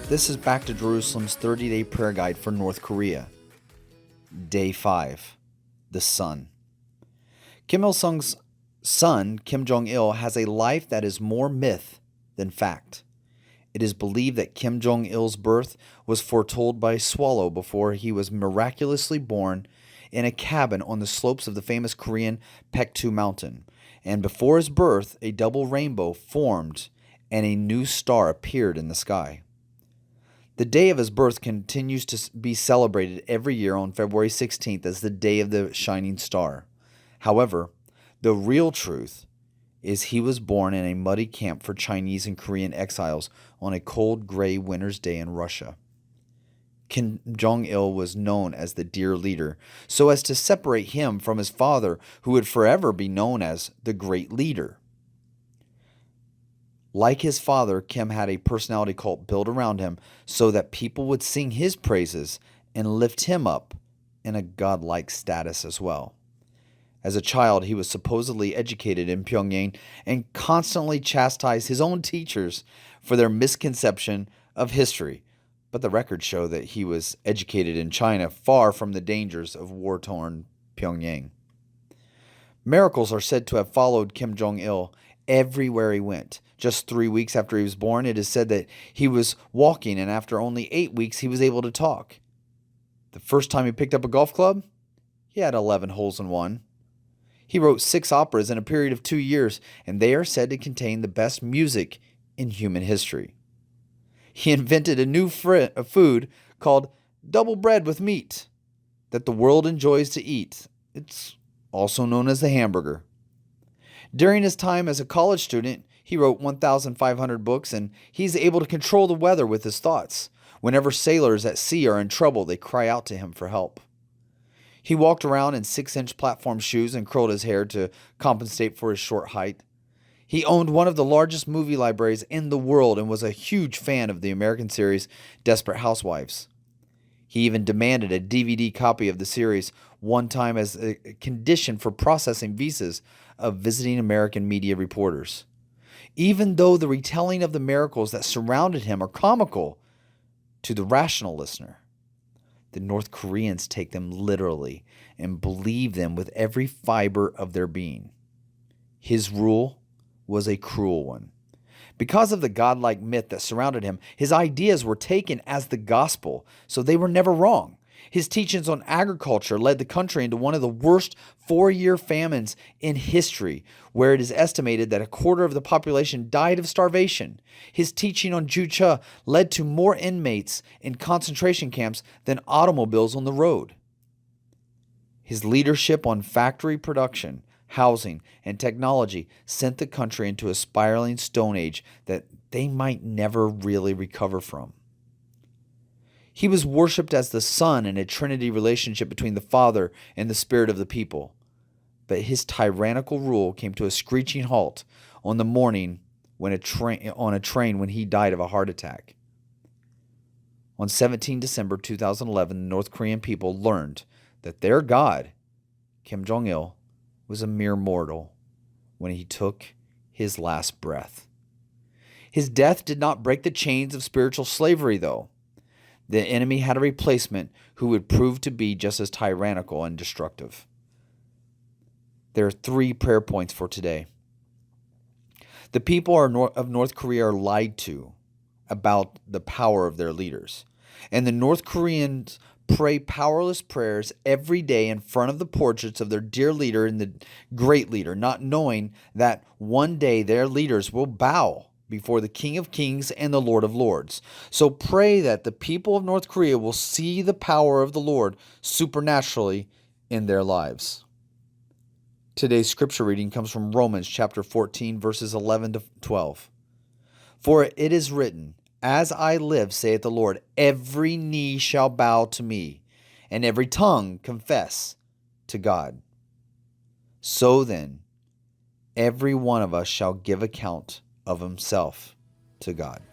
This is Back to Jerusalem's 30-day prayer guide for North Korea. Day 5. The Sun. Kim Il-sung's son, Kim Jong Il, has a life that is more myth than fact. It is believed that Kim Jong Il's birth was foretold by a swallow before he was miraculously born in a cabin on the slopes of the famous Korean Paektu Mountain. And before his birth, a double rainbow formed and a new star appeared in the sky. The day of his birth continues to be celebrated every year on February 16th as the Day of the Shining Star. However, the real truth is he was born in a muddy camp for Chinese and Korean exiles on a cold, gray winter's day in Russia. Kim Jong Il was known as the Dear Leader, so as to separate him from his father, who would forever be known as the Great Leader. Like his father, Kim had a personality cult built around him so that people would sing his praises and lift him up in a godlike status as well. As a child, he was supposedly educated in Pyongyang and constantly chastised his own teachers for their misconception of history. But the records show that he was educated in China, far from the dangers of war-torn Pyongyang. Miracles are said to have followed Kim Jong Il everywhere he went. Just 3 weeks after he was born, it is said that he was walking, and after only 8 weeks, he was able to talk. The first time he picked up a golf club, he had 11 holes in one. He wrote 6 operas in a period of 2 years, and they are said to contain the best music in human history. He invented a new food called double bread with meat that the world enjoys to eat. It's also known as the hamburger. During his time as a college student, he wrote 1,500 books, and he's able to control the weather with his thoughts. Whenever sailors at sea are in trouble, they cry out to him for help. He walked around in 6-inch platform shoes and curled his hair to compensate for his short height. He owned one of the largest movie libraries in the world and was a huge fan of the American series Desperate Housewives. He even demanded a DVD copy of the series one time as a condition for processing visas of visiting American media reporters. Even though the retelling of the miracles that surrounded him are comical to the rational listener, the North Koreans take them literally and believe them with every fiber of their being. His rule was a cruel one. Because of the godlike myth that surrounded him, his ideas were taken as the gospel, so they were never wrong. His teachings on agriculture led the country into one of the worst 4-year famines in history, where it is estimated that a quarter of the population died of starvation. His teaching on Juche led to more inmates in concentration camps than automobiles on the road. His leadership on factory production, housing, and technology sent the country into a spiraling stone age that they might never really recover from. He was worshipped as the Son in a Trinity relationship between the Father and the Spirit of the people. But his tyrannical rule came to a screeching halt on the morning on a train when he died of a heart attack. On 17 December 2011, the North Korean people learned that their God, Kim Jong Il, was a mere mortal when he took his last breath. His death did not break the chains of spiritual slavery, though. The enemy had a replacement who would prove to be just as tyrannical and destructive. There are 3 prayer points for today. The people of North Korea are lied to about the power of their leaders, and the North Koreans pray powerless prayers every day in front of the portraits of their dear leader and the great leader, not knowing that one day their leaders will bow before the King of Kings and the Lord of Lords. So pray that the people of North Korea will see the power of the Lord supernaturally in their lives. Today's scripture reading comes from Romans chapter 14, verses 11 to 12. For it is written, "As I live, saith the Lord, every knee shall bow to me, and every tongue confess to God." So then, every one of us shall give account of himself to God.